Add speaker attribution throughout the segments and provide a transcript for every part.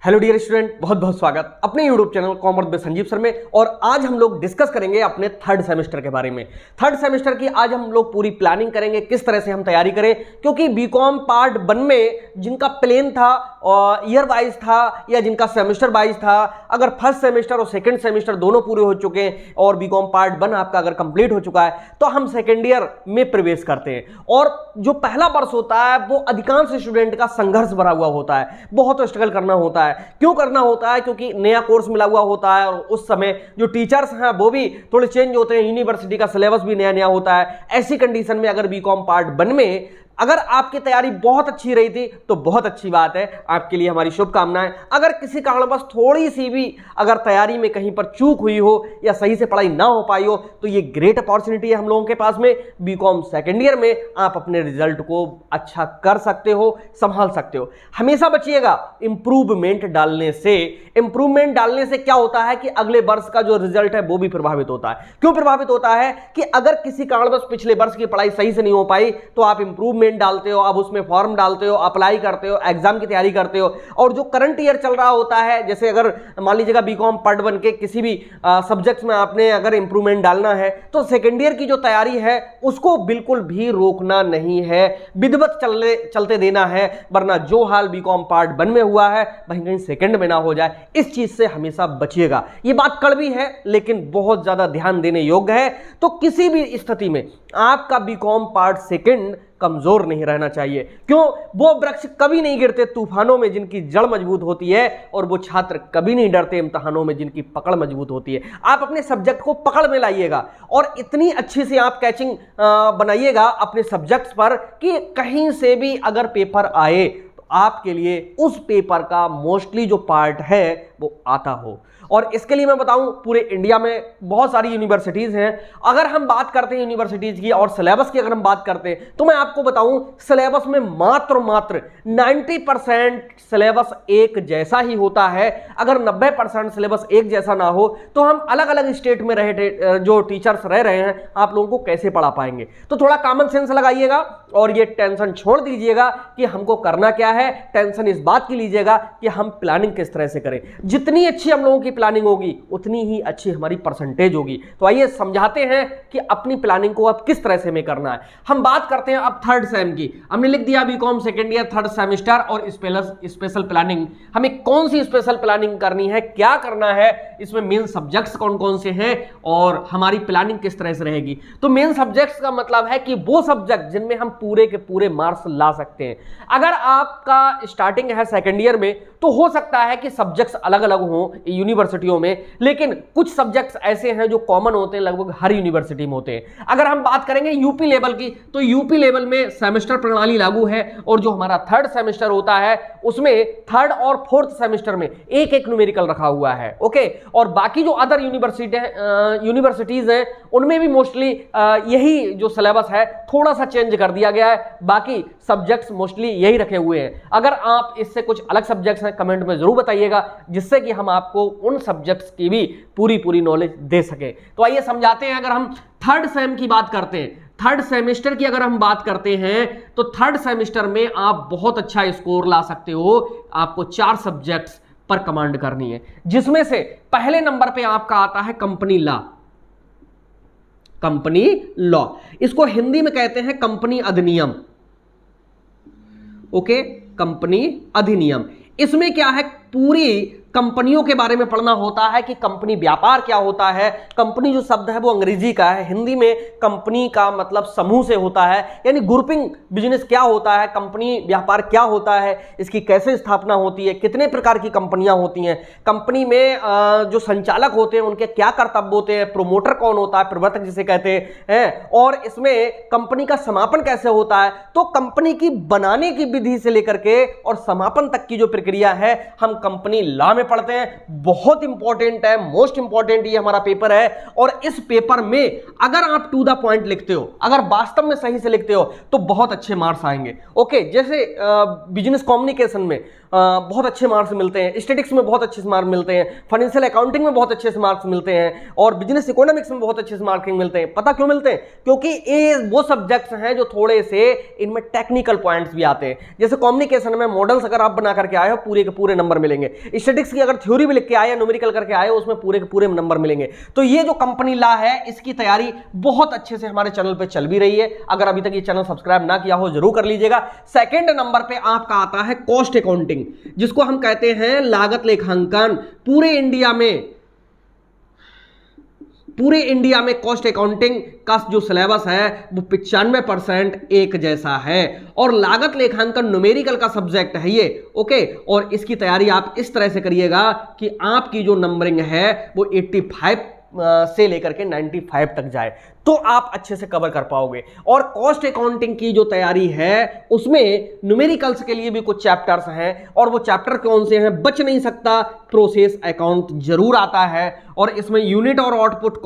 Speaker 1: Hello dear student, बहुत बहुत स्वागत अपने YouTube channel commerce with Sanjeev sir में। और आज हम लोग डिस्कस करेंगे अपने थर्ड सेमेस्टर के बारे में। थर्ड सेमेस्टर की आज हम लोग पूरी प्लानिंग करेंगे, किस तरह से हम तैयारी करें, क्योंकि बीकॉम पार्ट 1 में जिनका प्लेन था और ईयर वाइज था या जिनका सेमेस्टर वाइज था, अगर फर्स्ट सेमेस्टर और सेकेंड सेमेस्टर दोनों पूरे हो चुके हैं और बीकॉम पार्ट 1 आपका अगर कंप्लीट हो चुका है तो हम सेकेंड ईयर में प्रवेश करते हैं। और जो पहला वर्ष होता है वो अधिकांश स्टूडेंट का संघर्ष भरा हुआ होता है, बहुत स्ट्रगल करना होता है। क्यों करना होता है? क्योंकि नया कोर्स मिला हुआ होता है और उस समय जो टीचर्स हैं वो भी थोड़े चेंज होते हैं, यूनिवर्सिटी का सिलेबस भी नया नया होता है। ऐसी कंडीशन में अगर बीकॉम पार्ट 1 में अगर आपकी तैयारी बहुत अच्छी रही थी तो बहुत अच्छी बात है, आपके लिए हमारी शुभकामनाएं। अगर किसी कारणवश थोड़ी सी भी अगर तैयारी में कहीं पर चूक हुई हो या सही से पढ़ाई ना हो पाई हो तो ये ग्रेट अपॉर्चुनिटी है हम लोगों के पास में। बीकॉम सेकेंड ईयर में आप अपने रिजल्ट को अच्छा कर सकते हो, संभाल सकते हो। हमेशा बचिएगा इंप्रूवमेंट डालने से। इंप्रूवमेंट डालने से क्या होता है कि अगले वर्ष का जो रिजल्ट है वो भी प्रभावित होता है। क्यों प्रभावित होता है कि अगर किसी कारणवश पिछले वर्ष की पढ़ाई सही से नहीं हो पाई तो आप इंप्रूवमेंट डालते हो, आप उसमें फॉर्म डालते हो, अप्लाई करते हो, एग्जाम की तैयारी करते हो। और जो करंट ईयर चल रहा होता है, जैसे अगर मान लीजिएगा बीकॉम पार्ट 1 के किसी भी सब्जेक्ट्स में आपने अगर इंप्रूवमेंट डालना है तो सेकेंड ईयर की जो तैयारी है उसको बिल्कुल भी रोकना नहीं है, विधिवत चलते देना है। वरना जो हाल बीकॉम पार्ट 1 में हुआ है वहीं कहीं सेकेंड में ना हो जाए, इस चीज से हमेशा बचिएगा। ये बात कड़वी है लेकिन बहुत ज्यादा ध्यान देने योग्य है। तो किसी भी स्थिति में आपका बीकॉम पार्ट सेकेंड कमजोर नहीं रहना चाहिए। क्यों? वो वृक्ष कभी नहीं गिरते तूफानों में जिनकी जड़ मजबूत होती है, और वो छात्र कभी नहीं डरते इम्तिहानों में जिनकी पकड़ मजबूत होती है। आप अपने सब्जेक्ट को पकड़ में लाइएगा और इतनी अच्छी से आप कैचिंग बनाइएगा अपने सब्जेक्ट्स पर कि कहीं से भी अगर पेपर आए तो आपके लिए उस पेपर का मोस्टली जो पार्ट है वो आता हो। और इसके लिए मैं बताऊं, पूरे इंडिया में बहुत सारी यूनिवर्सिटीज हैं। अगर हम बात करते हैं यूनिवर्सिटीज की और सिलेबस की अगर हम बात करते हैं तो मैं आपको बताऊं सिलेबस में मात्र 90% सिलेबस एक जैसा ही होता है। अगर 90% सिलेबस एक जैसा ना हो तो हम अलग अलग स्टेट में रहे जो टीचर्स रह रहे हैं आप लोगों को कैसे पढ़ा पाएंगे। तो थोड़ा कॉमन सेंस लगाइएगा और ये टेंशन छोड़ दीजिएगा कि हमको करना क्या है। टेंशन इस बात की लीजिएगा कि हम प्लानिंग किस तरह से करें। जितनी अच्छी हम लोगों की प्लानिंग होगी उतनी ही अच्छी हमारी परसेंटेज होगी। तो आइए समझाते हैं कि अपनी प्लानिंग को अब किस तरह से हमें करना है। हम बात करते हैं अब थर्ड सेम की। हमने लिख दिया BCom second year third semester और स्पेशल प्लानिंग। हमें कौन सी स्पेशल प्लानिंग करनी है, क्या करना है, इसमें मेन सब्जेक्ट्स कौन कौन से हैं और हमारी प्लानिंग किस तरह से रहेगी। तो मेन सब्जेक्ट्स का मतलब है कि वो सब्जेक्ट जिनमें हम पूरे के पूरे मार्क्स ला सकते हैं। अगर आपका स्टार्टिंग है सेकेंड ईयर में तो हो सकता है कि सब्जेक्ट्स अलग अलग हों यूनिवर्सिटियों में, लेकिन कुछ सब्जेक्ट्स ऐसे हैं जो कॉमन होते हैं, लगभग हर यूनिवर्सिटी में होते हैं। अगर हम बात करेंगे यूपी लेवल की तो यूपी लेवल में सेमेस्टर प्रणाली लागू है और जो हमारा थर्ड सेमेस्टर होता है उसमें थर्ड और फोर्थ सेमेस्टर में एक एक न्यूमेरिकल रखा हुआ है। ओके, और बाकी जो अदर यूनिवर्सिटीज हैं उनमें भी मोस्टली यही जो सिलेबस है थोड़ा सा चेंज कर दिया गया है, बाकी सब्जेक्ट्स मोस्टली यही रखे हुए हैं। अगर आप इससे कुछ अलग सब्जेक्ट्स हैं कमेंट में जरूर बताइएगा, जिससे कि हम आपको उन सब्जेक्ट्स की भी पूरी नॉलेज दे सके। तो आइए समझाते हैं। अगर हम थर्ड सेम की बात करते हैं, थर्ड सेमेस्टर की अगर हम बात करते हैं तो थर्ड सेमेस्टर में आप बहुत अच्छा स्कोर ला सकते हो। आपको 4 सब्जेक्ट्स पर कमांड करनी है, जिसमें से पहले नंबर पे आपका आता है कंपनी लॉ। कंपनी लॉ, इसको हिंदी में कहते हैं कंपनी अधिनियम। ओके, कंपनी अधिनियम। इसमें क्या है, पूरी कंपनियों के बारे में पढ़ना होता है कि कंपनी व्यापार क्या होता है। कंपनी जो शब्द है वो अंग्रेजी का है, हिंदी में कंपनी का मतलब समूह से होता है, यानी ग्रुपिंग बिजनेस क्या होता है, कंपनी व्यापार क्या होता है, इसकी कैसे स्थापना होती है, कितने प्रकार की कंपनियां होती हैं, कंपनी में जो संचालक होते हैं उनके क्या कर्तव्य होते हैं, प्रोमोटर कौन होता है, प्रवर्तक जिसे कहते हैं, और इसमें कंपनी का समापन कैसे होता है। तो कंपनी की बनाने की विधि से लेकर के और समापन तक की जो प्रक्रिया है हम कंपनी लॉ में पढ़ते हैं। बहुत इंपॉर्टेंट है, मोस्ट इंपॉर्टेंट ये हमारा पेपर है। और इस पेपर में अगर आप टू द पॉइंट लिखते हो, अगर वास्तव में सही से लिखते हो तो बहुत अच्छे मार्क्स आएंगे। ओके, जैसे बिजनेस कम्युनिकेशन में बहुत अच्छे मार्क्स मिलते हैं, स्टैटिस्टिक्स में बहुत अच्छे मार्क्स मिलते हैं, फाइनेंशियल अकाउंटिंग में बहुत अच्छे मार्क्स मिलते हैं और बिजनेस इकोनॉमिक्स में बहुत अच्छे मार्किंग मिलते हैं। पता क्यों मिलते हैं? क्योंकि ये वो सब्जेक्ट्स हैं जो थोड़े से इनमें टेक्निकल पॉइंट्स भी आते हैं। जैसे कम्युनिकेशन में मॉडल्स अगर आप बना करके आए हो पूरे के पूरे नंबर मिलेंगे। मिलेंगे। स्टैटिस्टिक्स की अगर थ्योरी भी लिख के आए या न्यूमेरिकल करके आए उसमें पूरे के पूरे नंबर मिलेंगे। तो ये जो कंपनी लॉ है इसकी तैयारी बहुत अच्छे से हमारे चैनल पे चल भी रही है। अगर अभी तक ये चैनल सब्सक्राइब ना किया हो जरूर कर लीजिएगा। सेकंड नंबर पे आपका आता है कॉस्ट अकाउंटिंग, जिसको हम कहते हैं लागत लेखांकन। पूरे इंडिया में कॉस्ट अकाउंटिंग का जो सिलेबस है वो 95% एक जैसा है और लागत लेखांकन न्यूमेरिकल का सब्जेक्ट है ये। ओके, और इसकी तैयारी आप इस तरह से करिएगा कि आपकी जो नंबरिंग है वो 85 से लेकर के 95 तक जाए, तो आप अच्छे से कवर कर पाओगे। और कॉस्ट अकाउंटिंग की जो तैयारी है उसमें न्यूमेरिकल्स के लिए भी कुछ चैप्टर्स हैं, और वो चैप्टर कौन से हैं, बच नहीं सकता। प्रोसेस अकाउंट जरूर आता है, और इसमें यूनिट और आउटपुट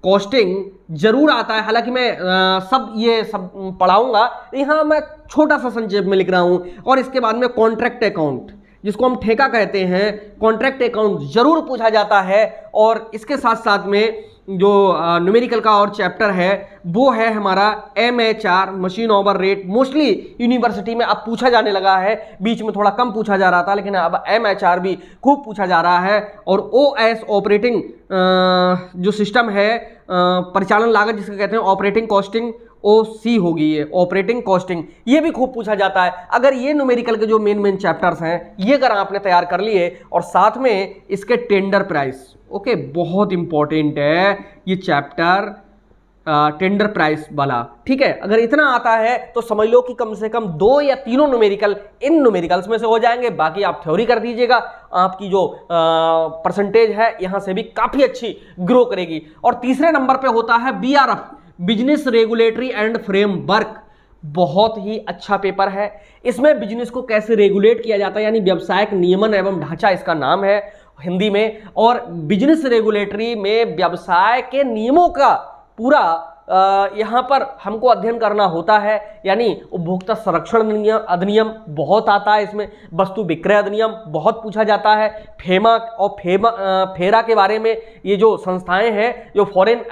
Speaker 1: कॉस्टिंग जरूर आता है। हालांकि मैं सब पढ़ाऊंगा, यहां मैं छोटा सा संक्षेप में लिख रहा हूं। और इसके बाद में कॉन्ट्रैक्ट अकाउंट, जिसको हम ठेका कहते हैं, कॉन्ट्रैक्ट अकाउंट जरूर पूछा जाता है। और इसके साथ साथ में जो न्यूमेरिकल का और चैप्टर है वो है हमारा MHR, machine hour rate. Mostly university में अब पूछा जाने लगा है, बीच में थोड़ा कम पूछा जा रहा था, लेकिन अब MHR भी खूब पूछा जा रहा है। और OS ऑपरेटिंग जो सिस्टम है, परिचालन लागत जिसको कहते हैं, ऑपरेटिंग कॉस्टिंग, OC होगी ये, ऑपरेटिंग कॉस्टिंग, ये भी खूब पूछा जाता है। अगर ये न्यूमेरिकल के जो मेन चैप्टर्स हैं ये अगर आपने तैयार कर लिए, और साथ में इसके टेंडर प्राइस, ओके, बहुत इंपॉर्टेंट है ये चैप्टर, टेंडर प्राइस वाला, ठीक है। अगर इतना आता है तो समझ लो कि कम से कम 2 या 3 न्यूमेरिकल इन न्यूमेरिकल्स में से हो जाएंगे। बाकी आप थ्योरी कर दीजिएगा, आपकी जो परसेंटेज है यहां से भी काफी अच्छी ग्रो करेगी। और तीसरे नंबर पे होता है BRF, business regulatory and framework. बहुत ही अच्छा पेपर है। इसमें बिजनेस को कैसे रेगुलेट किया जाता है, यानी व्यवसायिक नियमन एवं ढांचा इसका नाम है हिंदी में। और बिजनेस रेगुलेटरी में व्यवसाय के नियमों का पूरा यहाँ पर हमको अध्ययन करना होता है। यानी उपभोक्ता संरक्षण अधिनियम बहुत आता है इसमें, वस्तु विक्रय अधिनियम बहुत पूछा जाता है, फेमा और फेरा के बारे में, ये जो संस्थाएं हैं जो फॉरेन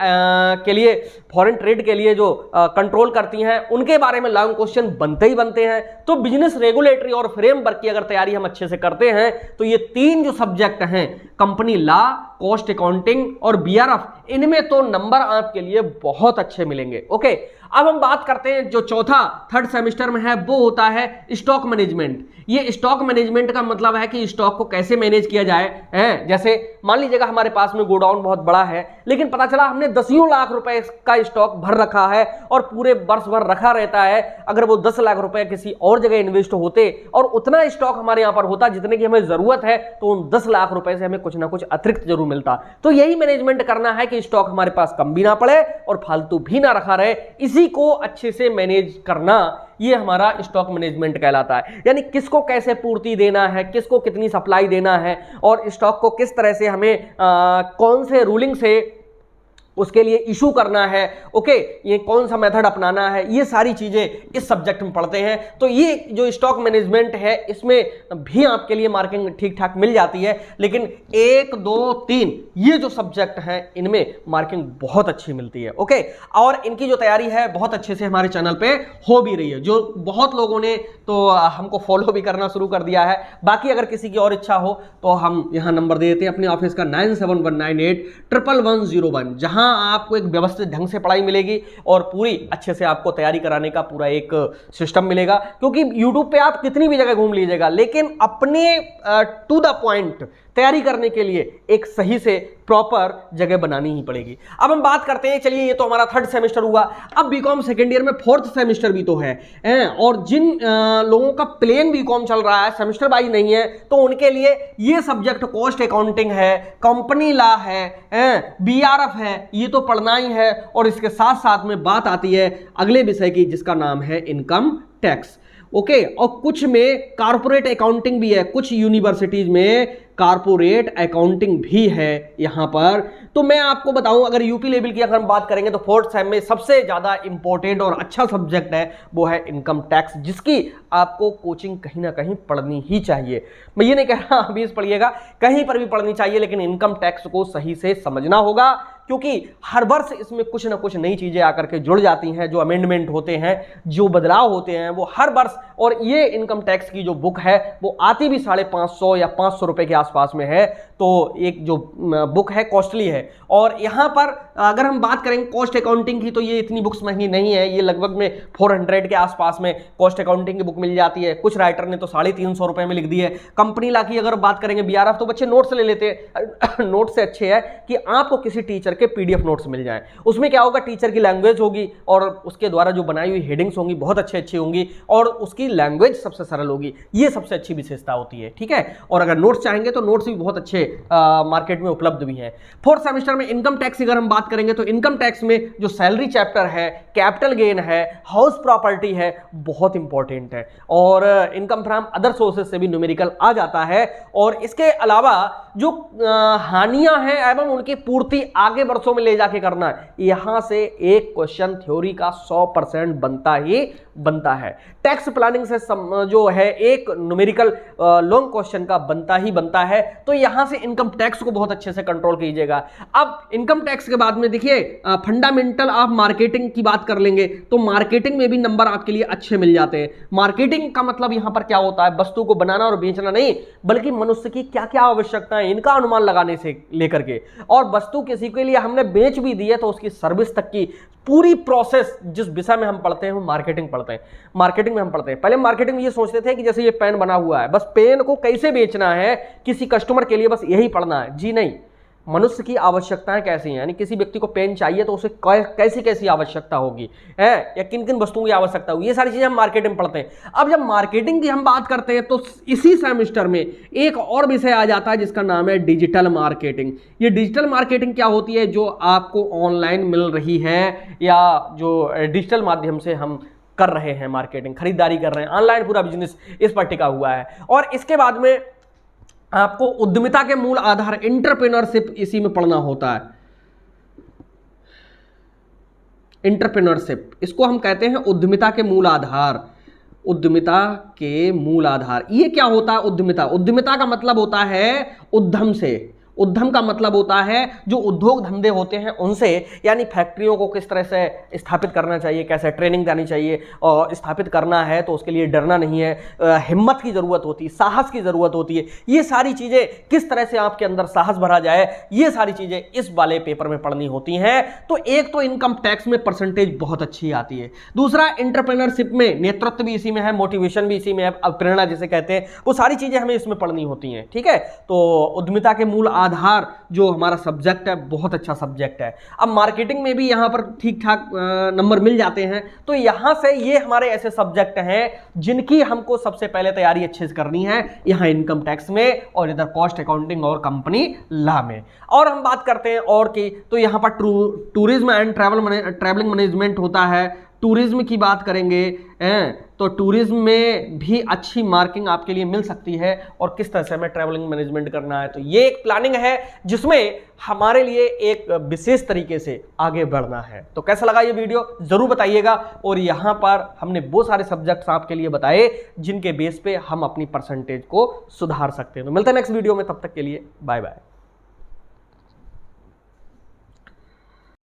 Speaker 1: ट्रेड के लिए जो कंट्रोल करती हैं, उनके बारे में लॉन्ग क्वेश्चन बनते ही बनते हैं। तो बिजनेस रेगुलेटरी और फ्रेमवर्क की अगर तैयारी हम अच्छे से करते हैं तो ये 3 जो सब्जेक्ट हैं, कंपनी लॉ, कॉस्ट अकाउंटिंग और BRF, इनमें तो नंबर आपके लिए बहुत अच्छे मिलेंगे। ओके, अब हम बात करते हैं जो चौथा थर्ड सेमेस्टर में है, वो होता है स्टॉक मैनेजमेंट। ये स्टॉक मैनेजमेंट का मतलब है कि स्टॉक को कैसे मैनेज किया जाए है। जैसे मान लीजिएगा हमारे पास में गोडाउन बहुत बड़ा है, लेकिन पता चला हमने 10 लाख रुपए का स्टॉक भर रखा है और पूरे वर्ष भर रखा रहता है। अगर वो 10 लाख रुपए किसी और जगह इन्वेस्ट होते और उतना स्टॉक हमारे यहाँ पर होता जितने की हमें जरूरत है, तो उन 10 लाख रुपए से हमें कुछ ना कुछ अतिरिक्त जरूर मिलता। तो यही मैनेजमेंट करना है कि स्टॉक हमारे पास कम भी ना पड़े और फालतू भी ना रखा रहे। इसी को अच्छे से मैनेज करना, ये हमारा स्टॉक मैनेजमेंट कहलाता है। यानी किसको कैसे पूर्ति देना है, किसको कितनी सप्लाई देना है, और स्टॉक को किस तरह से हमें कौन से रूलिंग से उसके लिए इशू करना है, ओके, ये कौन सा मेथड अपनाना है, ये सारी चीजें इस सब्जेक्ट में पढ़ते हैं। तो ये जो स्टॉक मैनेजमेंट है इसमें भी आपके लिए मार्किंग ठीक ठाक मिल जाती है, लेकिन 1, 2, 3 ये जो सब्जेक्ट हैं इनमें मार्किंग बहुत अच्छी मिलती है। ओके, और इनकी जो तैयारी है बहुत अच्छे से हमारे चैनल पे हो भी रही है, जो बहुत लोगों ने तो हमको फॉलो भी करना शुरू कर दिया है। बाकी अगर किसी की और इच्छा हो तो हम यहाँ नंबर दे देते हैं अपने ऑफिस का 9719811101, जहां आपको एक व्यवस्थित ढंग से पढ़ाई मिलेगी और पूरी अच्छे से आपको तैयारी कराने का पूरा एक सिस्टम मिलेगा। क्योंकि YouTube पे आप कितनी भी जगह घूम लीजिएगा, लेकिन अपने टू द पॉइंट तैयारी करने के लिए एक सही से प्रॉपर जगह बनानी ही पड़ेगी। अब हम बात करते हैं, चलिए ये तो हमारा थर्ड सेमेस्टर हुआ, अब बीकॉम सेकेंड ईयर में फोर्थ सेमेस्टर भी तो है। और जिन लोगों का प्लेन बीकॉम चल रहा है, सेमेस्टर वाइज नहीं है, तो उनके लिए ये सब्जेक्ट कॉस्ट अकाउंटिंग है, कंपनी लॉ है, BRF है, ये तो पढ़ना ही है। और इसके साथ साथ में बात आती है अगले विषय की, जिसका नाम है इनकम टैक्स। ओके, और कुछ में कारपोरेट अकाउंटिंग भी है, कुछ यूनिवर्सिटीज में कारपोरेट अकाउंटिंग भी है यहाँ पर। तो मैं आपको बताऊं, अगर यूपी लेवल की अगर हम बात करेंगे तो फोर्थ सेम में सबसे ज्यादा इंपॉर्टेंट और अच्छा सब्जेक्ट है वो है इनकम टैक्स, जिसकी आपको कोचिंग कहीं ना कहीं पढ़नी ही चाहिए। मैं ये नहीं कह रहा अभी पढ़िएगा, कहीं पर भी पढ़नी चाहिए, लेकिन इनकम टैक्स को सही से समझना होगा, क्योंकि हर वर्ष इसमें कुछ ना कुछ नई चीजें आकर के जुड़ जाती हैं, जो अमेंडमेंट होते हैं, जो बदलाव होते हैं वो हर वर्ष। और ये इनकम टैक्स की जो बुक है वो आती भी 550 या 500 रुपए के आसपास में है, तो एक जो बुक है कॉस्टली है। और यहाँ पर अगर हम बात करेंगे कॉस्ट अकाउंटिंग की, तो ये इतनी बुक्स महंगी नहीं है, ये लगभग में 400 के आसपास में कॉस्ट अकाउंटिंग की बुक मिल जाती है। कुछ राइटर ने तो 350 रुपए में लिख दी है। कंपनी लॉ की अगर बात करेंगे बीआरएफ, तो बच्चे नोट्स ले लेते हैं। नोट्स से अच्छे है कि आपको किसी टीचर के पीडीएफ नोट्स मिल जाए। उसमें क्या होगा, टीचर की लैंग्वेज होगी और उसके द्वारा जो बनाई हुई हेडिंग्स होंगी बहुत अच्छी होंगी और उसकी लैंग्वेज सबसे सरल होगी। ये सबसे अच्छी विशेषता होती है, ठीक है। और अगर नोट्स चाहेंगे तो नोट्स भी बहुत अच्छे मार्केट में उपलब्ध भी हैं। 4th सेमेस्टर में इनकम टैक्स अगर हम बात करेंगे तो इनकम टैक्स में जो सैलरी चैप्टर है, कैपिटल गेन है, हाउस प्रॉपर्टी है, बहुत इंपॉर्टेंट है। और इनकम फ्रॉम अदर सोर्सेज से भी न्यूमेरिकल आ जाता है। और इसके अलावा जो हानियां हैं एवं उनकी पूर्ति आगे वर्षों में ले जाके करना है, यहां से एक क्वेश्चन थ्योरी का 100% बनता है। टैक्स प्लानिंग से जो है एक न्यूमेरिकल लॉन्ग क्वेश्चन का बनता है। तो यहां से इनकम टैक्स को बहुत अच्छे से कंट्रोल कीजिएगा। अब इनकम टैक्स के बाद में देखिए फंडामेंटल ऑफ मार्केटिंग की बात कर लेंगे, तो मार्केटिंग में भी नंबर आपके लिए अच्छे मिल जाते हैं। मार्केटिंग का मतलब यहां पर क्या होता है, वस्तु को बनाना और बेचना नहीं, बल्कि मनुष्य की क्या क्या आवश्यकता है इनका अनुमान लगाने से लेकर के, और वस्तु किसी के लिए हमने बेच भी दी है तो उसकी सर्विस तक की पूरी प्रोसेस जिस विषय में हम पढ़ते हैं वो मार्केटिंग पढ़ते हैं। मार्केटिंग में हम पढ़ते हैं, पहले मार्केटिंग में ये सोचते थे कि जैसे ये पेन बना हुआ है, बस पेन को कैसे बेचना है किसी कस्टमर के लिए, बस यही पढ़ना है। जी नहीं, मनुष्य की आवश्यकताएं कैसी हैं, यानी किसी व्यक्ति को पेन चाहिए तो उसे कैसी कैसी आवश्यकता होगी है, या किन किन वस्तुओं की आवश्यकता होगी, ये सारी चीजें हम मार्केटिंग में पढ़ते हैं। अब जब मार्केटिंग की हम बात करते हैं तो इसी सेमेस्टर में एक और विषय आ जाता है जिसका नाम है डिजिटल मार्केटिंग। ये डिजिटल मार्केटिंग क्या होती है, जो आपको ऑनलाइन मिल रही है या जो डिजिटल माध्यम से हम कर रहे हैं मार्केटिंग, खरीदारी कर रहे हैं, ऑनलाइन पूरा बिजनेस इस पर टिका हुआ है। और इसके बाद में आपको उद्यमिता के मूल आधार एंटरप्रेन्योरशिप इसी में पढ़ना होता है। एंटरप्रेन्योरशिप, इसको हम कहते हैं उद्यमिता के मूल आधार। उद्यमिता के मूल आधार, ये क्या होता है उद्यमिता? उद्यमिता का मतलब होता है उद्यम से। उद्यम का मतलब होता है जो उद्योग धंधे होते हैं उनसे, यानी फैक्ट्रियों को किस तरह से स्थापित करना चाहिए, कैसे ट्रेनिंग देनी चाहिए, और स्थापित करना है तो उसके लिए डरना नहीं है, हिम्मत की ज़रूरत होती है, साहस की ज़रूरत होती है। ये सारी चीज़ें किस तरह से आपके अंदर साहस भरा जाए, ये सारी चीज़ें इस वाले पेपर में पढ़नी होती हैं। तो एक तो इनकम टैक्स में परसेंटेज बहुत अच्छी आती है, दूसरा एंटरप्रेन्योरशिप में नेतृत्व भी इसी में है, मोटिवेशन भी इसी में है, प्रेरणा जिसे कहते हैं, वो सारी चीज़ें हमें इसमें पढ़नी होती हैं, ठीक है। तो उद्यमिता के मूल आधार जो हमारा सब्जेक्ट है बहुत अच्छा सब्जेक्ट है। अब मार्केटिंग में भी यहां पर ठीक ठाक नंबर मिल जाते हैं। तो यहां से ये हमारे ऐसे सब्जेक्ट हैं जिनकी हमको सबसे पहले तैयारी अच्छे से करनी है, यहां इनकम टैक्स में और इधर कॉस्ट अकाउंटिंग और कंपनी लॉ में। और हम बात करते हैं और की, तो यहां पर टूरिज्म एंड ट्रैवलिंग मैनेजमेंट होता है। टूरिज्म की बात करेंगे तो टूरिज्म में भी अच्छी मार्किंग आपके लिए मिल सकती है, और किस तरह से हमें ट्रैवलिंग मैनेजमेंट करना है। तो ये एक प्लानिंग है जिसमें हमारे लिए एक विशेष तरीके से आगे बढ़ना है। तो कैसा लगा ये वीडियो जरूर बताइएगा। और यहाँ पर हमने वो सारे सब्जेक्ट्स आपके लिए बताए जिनके बेस पे हम अपनी परसेंटेज को सुधार सकते हैं। तो मिलते हैं नेक्स्ट वीडियो में, तब तक के लिए बाय बाय।